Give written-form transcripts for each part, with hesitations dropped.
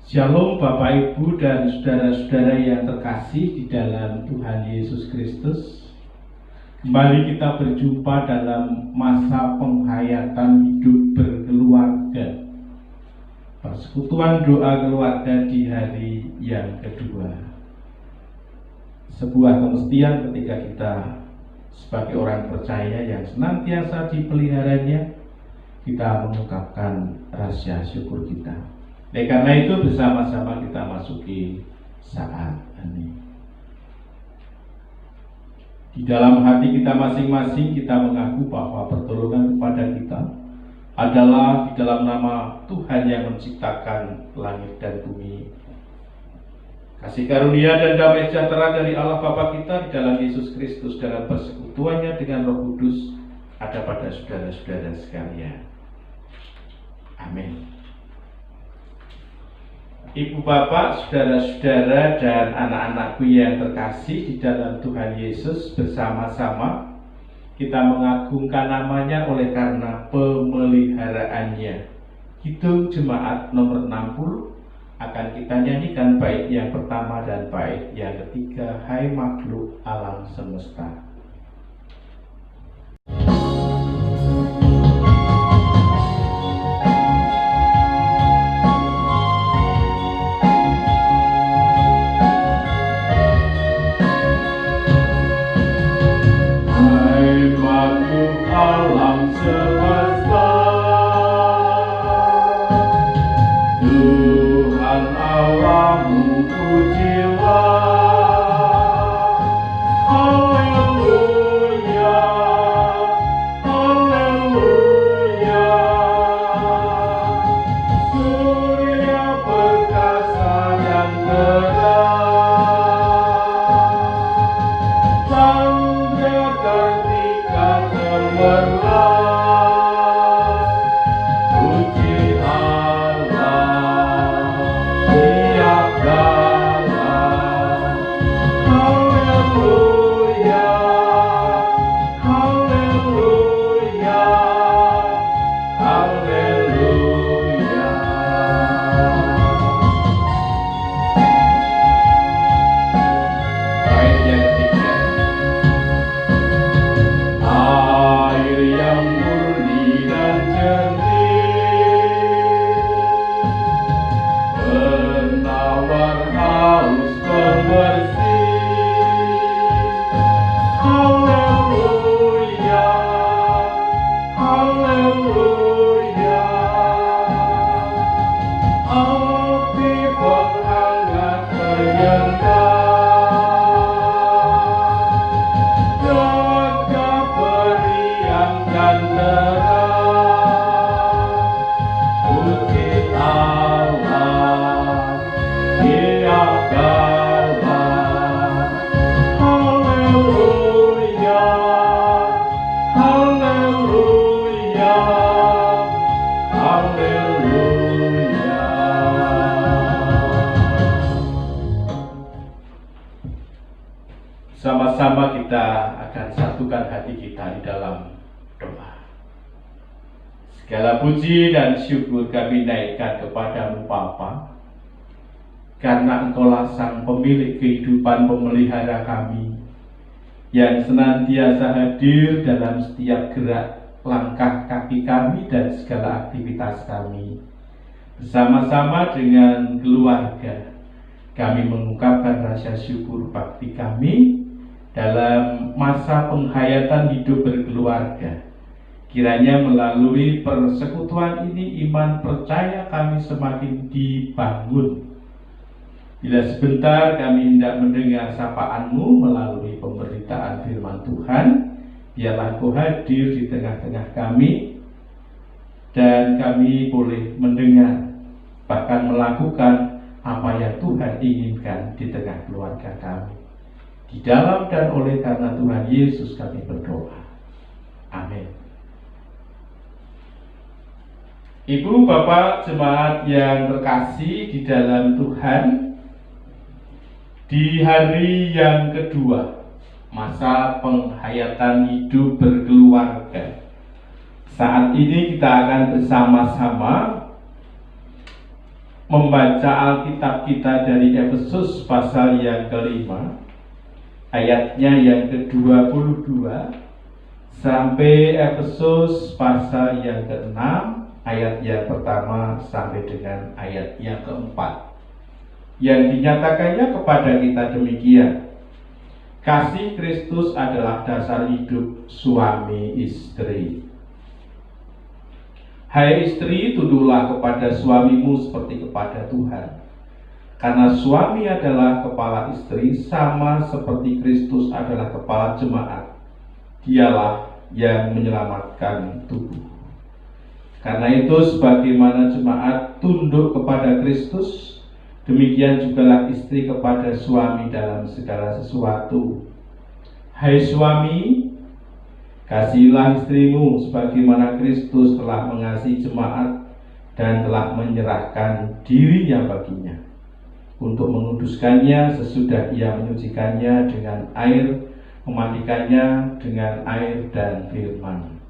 Shalom Bapak Ibu dan saudara-saudara yang terkasih di dalam Tuhan Yesus Kristus. Kembali kita berjumpa dalam masa penghayatan hidup berkeluarga, persekutuan doa keluarga di hari yang kedua. Sebuah kemestian ketika kita sebagai orang percaya yang senantiasa dipeliharanya, kita mengungkapkan rahasia syukur kita. Karena itu bersama-sama kita masuki saat ini. Di dalam hati kita masing-masing kita mengaku bahwa pertolongan kepada kita adalah di dalam nama Tuhan yang menciptakan langit dan bumi. Kasih karunia dan damai sejahtera dari Allah Bapa kita di dalam Yesus Kristus dalam persekutuannya dengan Roh Kudus ada pada saudara-saudara sekalian. Amin. Ibu bapak, saudara-saudara dan anak-anakku yang terkasih di dalam Tuhan Yesus, bersama-sama kita mengagungkan namanya oleh karena pemeliharaannya. Kidung Jemaat nomor 60 akan kita nyanyikan bait yang pertama dan bait yang ketiga, Hai makhluk alam semesta. Alam semesta, Tuhan Allahmu pujilah. Haleluya, haleluya. Surya perkasa dan terang, chandra ketika cemerlang, puji Allah tiap kala. Haleluya, haleluya, haleluya. Bait yang ketiga, Air yang murni dan jernih, penawar haus pembersih. Haleluya, haleluya. Api penghangat menyendang, jaga periang dan terang, puji Allah tiap kala. Haleluya, haleluya, haleluya. sama-sama kita akan satukan hati kita di dalam doa. Segala puji dan syukur kami naikkan kepadamu Bapa, karena Engkaulah sang pemilik kehidupan, pemelihara kami, yang senantiasa hadir dalam setiap gerak langkah kaki kami dan segala aktivitas kami. Bersama-sama dengan keluarga, kami mengungkapkan rasa syukur bakti kami dalam masa penghayatan hidup berkeluarga. Kiranya melalui persekutuan ini iman percaya kami semakin dibangun. Bila sebentar kami hendak mendengar sapaan-Mu melalui pemberitaan firman Tuhan, biarlah Engkau hadir di tengah-tengah kami dan kami boleh mendengar, bahkan melakukan apa yang Tuhan inginkan di tengah keluarga kami. Di dalam dan oleh karena Tuhan Yesus kami berdoa. Amin. Ibu, Bapak, jemaat yang terkasih di dalam Tuhan, di hari yang kedua masa penghayatan hidup berkeluarga, saat ini kita akan bersama-sama membaca Alkitab kita dari Efesus pasal yang kelima, ayatnya yang ke-22, sampai Efesus pasal yang ke-6, ayat yang pertama sampai dengan ayat yang ke-4. Yang dinyatakannya kepada kita demikian: kasih Kristus adalah dasar hidup suami istri. Hai istri, tunduklah kepada suamimu seperti kepada Tuhan. Karena suami adalah kepala istri, sama seperti Kristus adalah kepala jemaat. Dialah yang menyelamatkan tubuh. Karena itu, sebagaimana jemaat tunduk kepada Kristus, demikian jugalah istri kepada suami dalam segala sesuatu. Hai suami, kasihilah istrimu sebagaimana Kristus telah mengasihi jemaat dan telah menyerahkan dirinya baginya, untuk menguduskannya sesudah ia menyucikannya dengan air, memandikannya dengan air dan firman,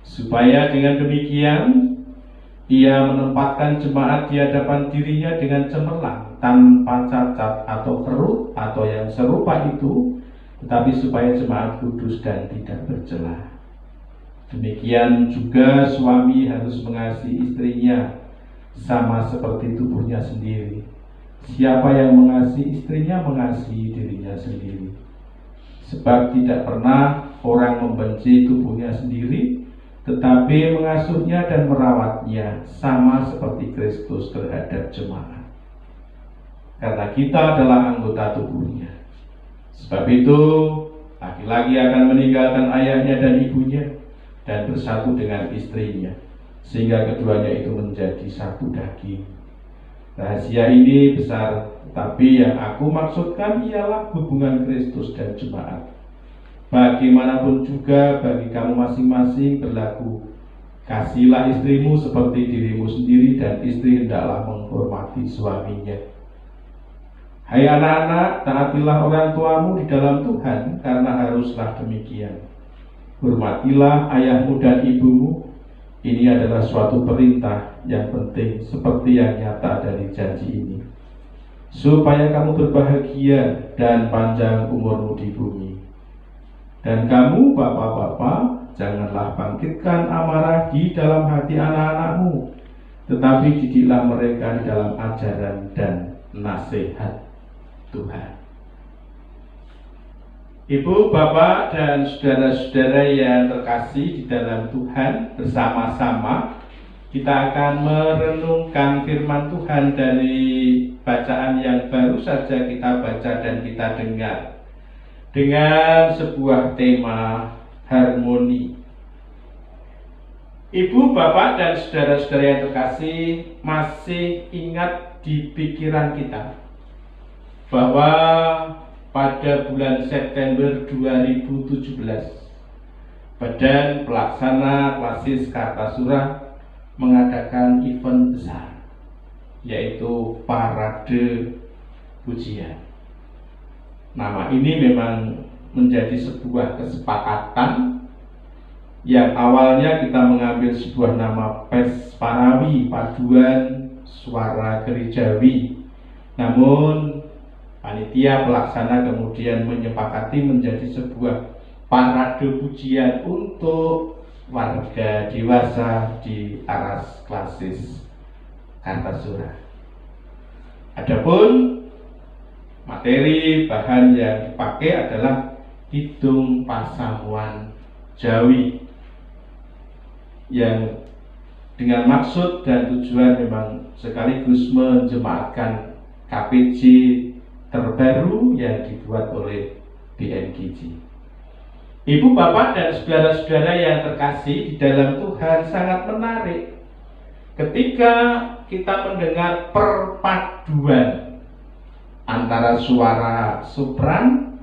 supaya dengan demikian ia menempatkan jemaat di hadapan dirinya dengan cemerlang, tanpa cacat atau kerut atau yang serupa itu, tetapi supaya jemaat kudus dan tidak bercela. Demikian juga suami harus mengasihi istrinya sama seperti tubuhnya sendiri. Siapa yang mengasihi istrinya mengasihi dirinya sendiri. Sebab tidak pernah orang membenci tubuhnya sendiri, tetapi mengasuhnya dan merawatnya sama seperti Kristus terhadap jemaat. Karena kita adalah anggota tubuhnya. Sebab itu, laki-laki akan meninggalkan ayahnya dan ibunya dan bersatu dengan istrinya, sehingga keduanya itu menjadi satu daging. Rahasia ini besar, tetapi yang aku maksudkan ialah hubungan Kristus dan jemaat. Bagaimanapun juga bagi kamu masing-masing berlaku, kasihilah istrimu seperti dirimu sendiri, dan istri hendaklah menghormati suaminya. Hai anak-anak, taatilah orang tuamu di dalam Tuhan, karena haruslah demikian. Hormatilah ayahmu dan ibumu. Ini adalah suatu perintah yang penting, seperti yang nyata dari janji ini, supaya kamu berbahagia dan panjang umurmu di bumi. Dan kamu, bapak-bapak, janganlah bangkitkan amarah di dalam hati anak-anakmu, tetapi didiklah mereka di dalam ajaran dan nasihat Tuhan. Ibu, bapak, dan saudara-saudara yang terkasih di dalam Tuhan, bersama-sama kita akan merenungkan firman Tuhan dari bacaan yang baru saja kita baca dan kita dengar, dengan sebuah tema harmoni. Ibu, bapak, dan saudara-saudara yang terkasih, masih ingat di pikiran kita bahwa pada bulan September 2017, Badan Pelaksana Klasis Kartasura mengadakan event besar, yaitu Parade Pujian. Nama ini memang menjadi sebuah kesepakatan yang awalnya kita mengambil sebuah nama Pes Parawi, Paduan Suara Gerejawi. Namun panitia pelaksana kemudian menyepakati menjadi sebuah parade pujian untuk warga dewasa di Aras Klasis Kartasura. Adapun materi bahan yang dipakai adalah Kidung Pasamuan Jawi, yang dengan maksud dan tujuan memang sekaligus menjemaatkan KPJ terbaru yang dibuat oleh BNKJ. Ibu, bapak, dan saudara-saudara yang terkasih di dalam Tuhan, sangat menarik ketika kita mendengar perpaduan antara suara sopran,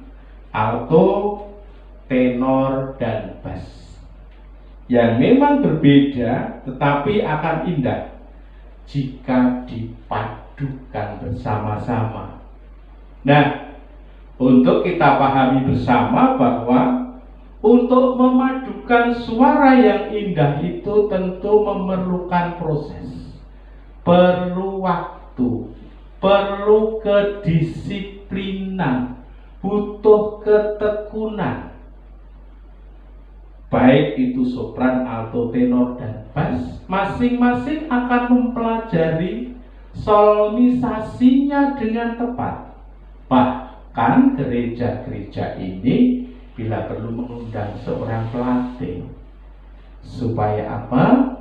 alto, tenor, dan bass yang memang berbeda tetapi akan indah jika dipadukan bersama-sama. Nah, untuk kita pahami bersama bahwa untuk memadukan suara yang indah itu tentu memerlukan proses, perlu waktu, waktu, perlu kedisiplinan, butuh ketekunan. Baik itu sopran, alto, tenor, dan bass, masing-masing akan mempelajari solmisasinya dengan tepat. Bahkan gereja-gereja ini bila perlu mengundang seorang pelatih. Supaya apa?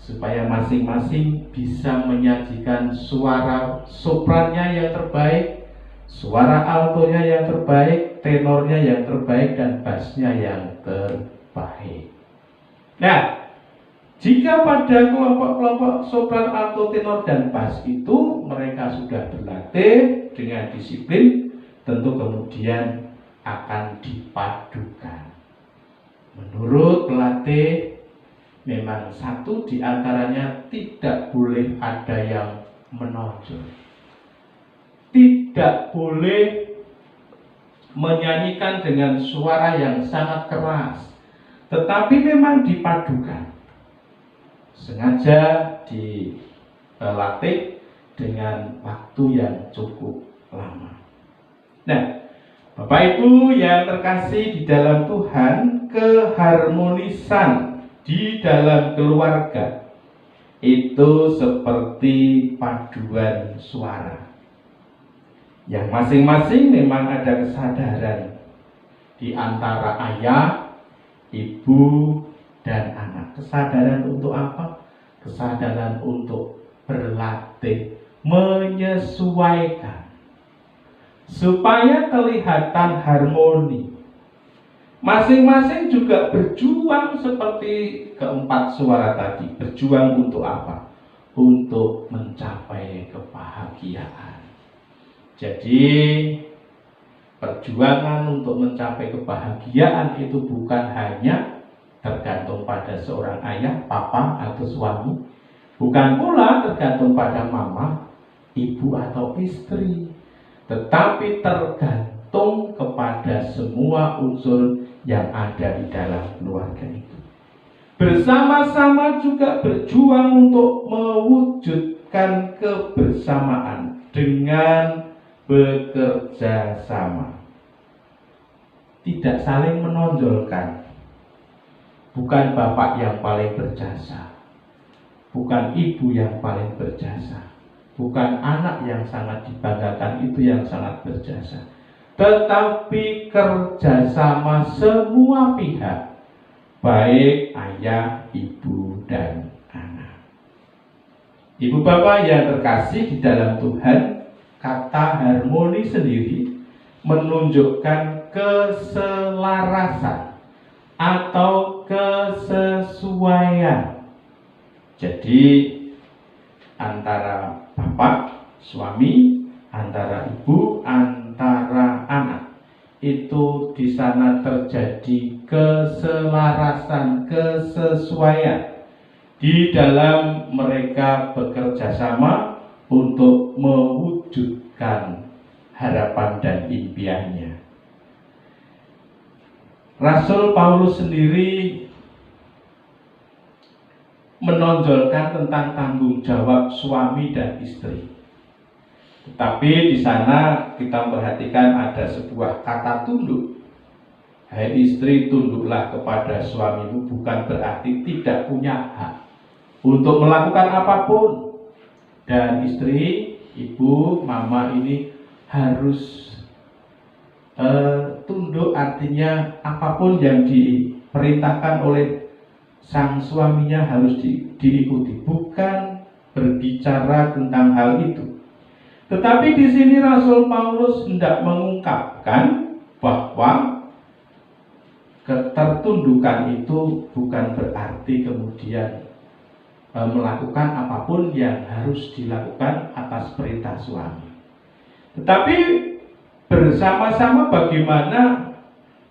Supaya masing-masing bisa menyajikan suara soprannya yang terbaik, suara altonya yang terbaik, tenornya yang terbaik, dan bassnya yang terbaik. Nah, jika pada kelompok-kelompok sopran, alto, tenor, dan bass itu mereka sudah berlatih dengan disiplin, tentu kemudian akan dipadukan. Menurut pelatih, memang satu di antaranya tidak boleh ada yang menonjol. Tidak boleh menyanyikan dengan suara yang sangat keras, tetapi memang dipadukan. Sengaja dilatih dengan waktu yang cukup lama. Nah, Bapak Ibu yang terkasih di dalam Tuhan, keharmonisan di dalam keluarga itu seperti paduan suara yang masing-masing memang ada kesadaran di antara ayah, ibu, dan anak. Kesadaran untuk apa? Kesadaran untuk berlatih, menyesuaikan supaya kelihatan harmoni. Masing-masing juga berjuang seperti keempat suara tadi. Berjuang untuk apa? Untuk mencapai kebahagiaan. Jadi perjuangan untuk mencapai kebahagiaan itu bukan hanya tergantung pada seorang ayah, papa, atau suami. Bukan pula tergantung pada mama, ibu, atau istri. Tetapi tergantung kepada semua unsur yang ada di dalam keluarga itu. Bersama-sama juga berjuang untuk mewujudkan kebersamaan dengan bekerja sama. Tidak saling menonjolkan. Bukan bapak yang paling berjasa, bukan ibu yang paling berjasa, bukan anak yang sangat dibanggakan itu yang sangat berjasa, tetapi kerjasama semua pihak, baik ayah, ibu, dan anak. Ibu bapak yang terkasih di dalam Tuhan, kata harmoni sendiri menunjukkan keselarasan atau kesesuaian. Jadi antara bapak, suami, antara ibu, antara anak, itu di sana terjadi keselarasan, kesesuaian di dalam mereka bekerja sama untuk mewujudkan harapan dan impiannya. Rasul Paulus sendiri menonjolkan tentang tanggung jawab suami dan istri. Tetapi di sana kita perhatikan ada sebuah kata tunduk. Hai istri, tunduklah kepada suamimu, bukan berarti tidak punya hak untuk melakukan apapun. Dan istri, ibu, mama ini harus tunduk, artinya apapun yang diperintahkan oleh sang suaminya harus diikuti, bukan berbicara tentang hal itu. Tetapi di sini Rasul Paulus hendak mengungkapkan bahwa ketertundukan itu bukan berarti kemudian melakukan apapun yang harus dilakukan atas perintah suami. Tetapi bersama-sama bagaimana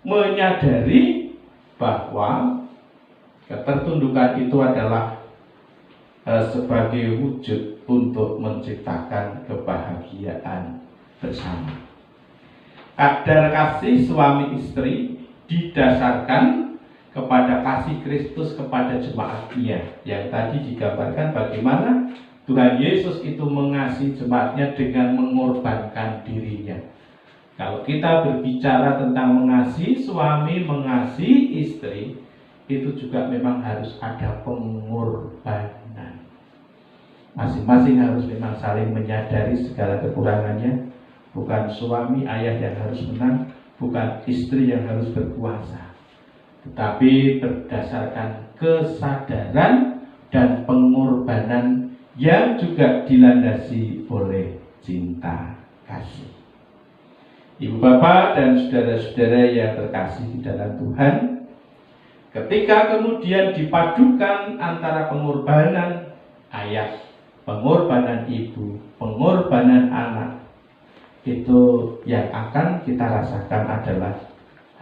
menyadari bahwa ketertundukan itu adalah sebagai wujud untuk menciptakan kebahagiaan bersama. Kadar kasih suami istri didasarkan kepada kasih Kristus kepada jemaatnya, yang tadi digambarkan bagaimana Tuhan Yesus itu mengasihi jemaatnya dengan mengorbankan dirinya. Kalau kita berbicara tentang mengasihi suami, mengasihi istri, itu juga memang harus ada pengorbanan. Masing-masing harus memang saling menyadari segala kekurangannya. Bukan suami, ayah yang harus menang, bukan istri yang harus berkuasa. Tetapi berdasarkan kesadaran dan pengorbanan yang juga dilandasi oleh cinta kasih. Ibu bapak dan saudara-saudara yang terkasih di dalam Tuhan, ketika kemudian dipadukan antara pengorbanan ayah, pengorbanan ibu, pengorbanan anak, itu yang akan kita rasakan adalah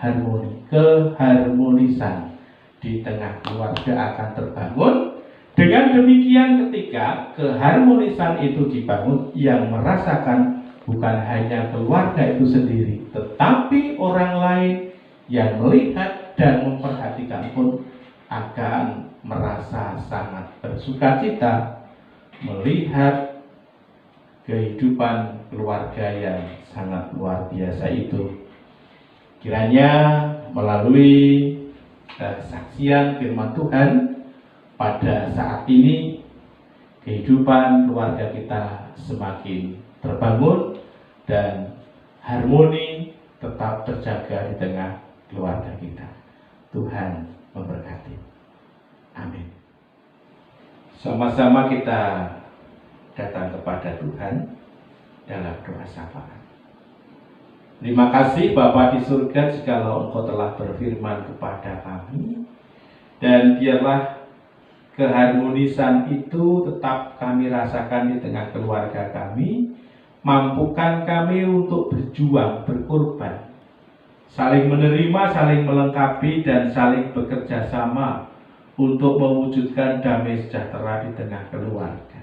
harmoni, keharmonisan di tengah keluarga akan terbangun. Dengan demikian ketika keharmonisan itu dibangun, yang merasakan bukan hanya keluarga itu sendiri, tetapi orang lain yang melihat dan memperhatikan pun akan merasa sangat bersukacita melihat kehidupan keluarga yang sangat luar biasa itu. Kiranya melalui kesaksian firman Tuhan pada saat ini, kehidupan keluarga kita semakin terbangun dan harmoni tetap terjaga di tengah keluarga kita. Tuhan memberkati. Amin. Sama-sama kita datang kepada Tuhan dalam doa syafaat. Terima kasih Bapa di surga, jikalau Engkau telah berfirman kepada kami, dan biarlah keharmonisan itu tetap kami rasakan di tengah keluarga kami. Mampukan kami untuk berjuang, berkorban, saling menerima, saling melengkapi, dan saling bekerja sama untuk mewujudkan damai sejahtera di tengah keluarga.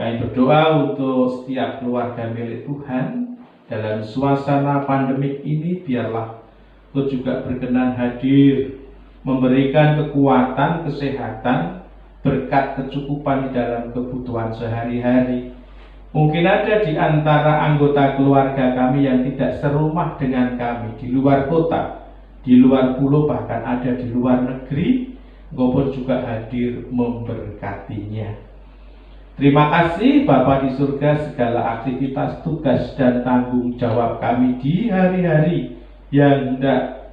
Kami berdoa untuk setiap keluarga milik Tuhan dalam suasana pandemik ini. Biarlah Engkau juga berkenan hadir, memberikan kekuatan, kesehatan, berkat kecukupan di dalam kebutuhan sehari-hari. Mungkin ada di antara anggota keluarga kami yang tidak serumah dengan kami, di luar kota, di luar pulau, bahkan ada di luar negeri. Engkau pun juga hadir memberkatinya. Terima kasih Bapa di surga, segala aktivitas, tugas, dan tanggung jawab kami di hari-hari yang hendak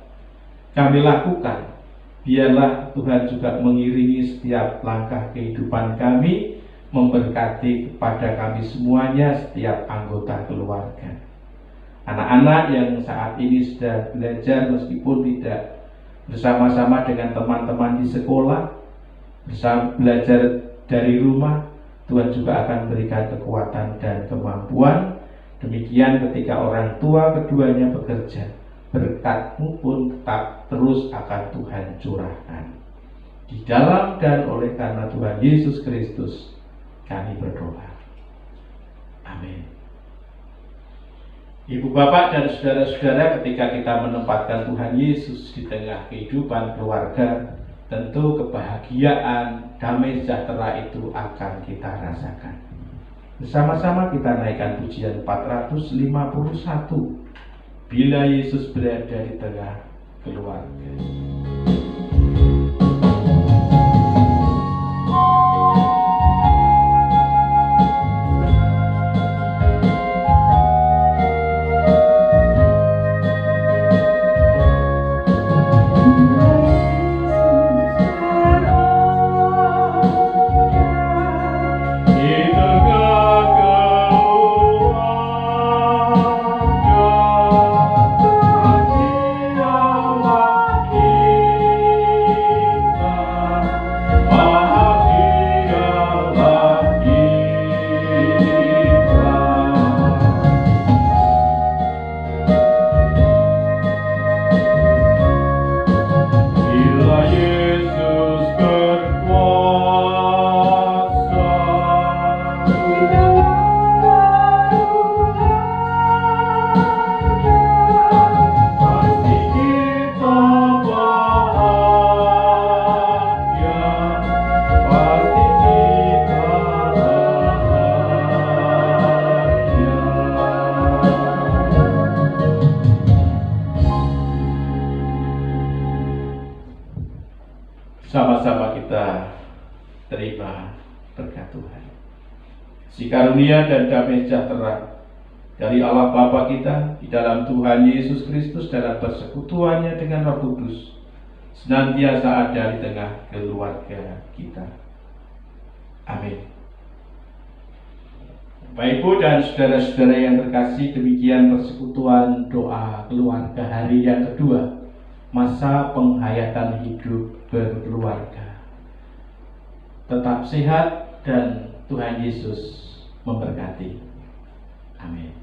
kami lakukan, biarlah Tuhan juga mengiringi setiap langkah kehidupan kami, memberkati kepada kami semuanya, setiap anggota keluarga. Anak-anak yang saat ini sudah belajar meskipun tidak bersama-sama dengan teman-teman di sekolah, belajar dari rumah, Tuhan juga akan berikan kekuatan dan kemampuan. Demikian ketika orang tua keduanya bekerja, berkat-Mu pun tetap terus akan Tuhan curahkan. Di dalam dan oleh karena Tuhan Yesus Kristus kami berdoa. Amin. Ibu bapak dan saudara-saudara, ketika kita menempatkan Tuhan Yesus di tengah kehidupan keluarga, tentu kebahagiaan, damai sejahtera itu akan kita rasakan. Bersama-sama kita naikkan pujian 451. Bila Yesus berada di tengah keluarga. Di tengah keluarga, si karunia dan damai sejahtera dari Allah Bapa kita di dalam Tuhan Yesus Kristus dalam persekutuannya dengan Roh Kudus senantiasa ada di tengah keluarga kita. Amin. Bapak Ibu dan saudara-saudara yang terkasih, demikian persekutuan doa keluarga hari yang kedua, masa penghayatan hidup berkeluarga. Tetap sehat dan Tuhan Yesus memberkati. Amin.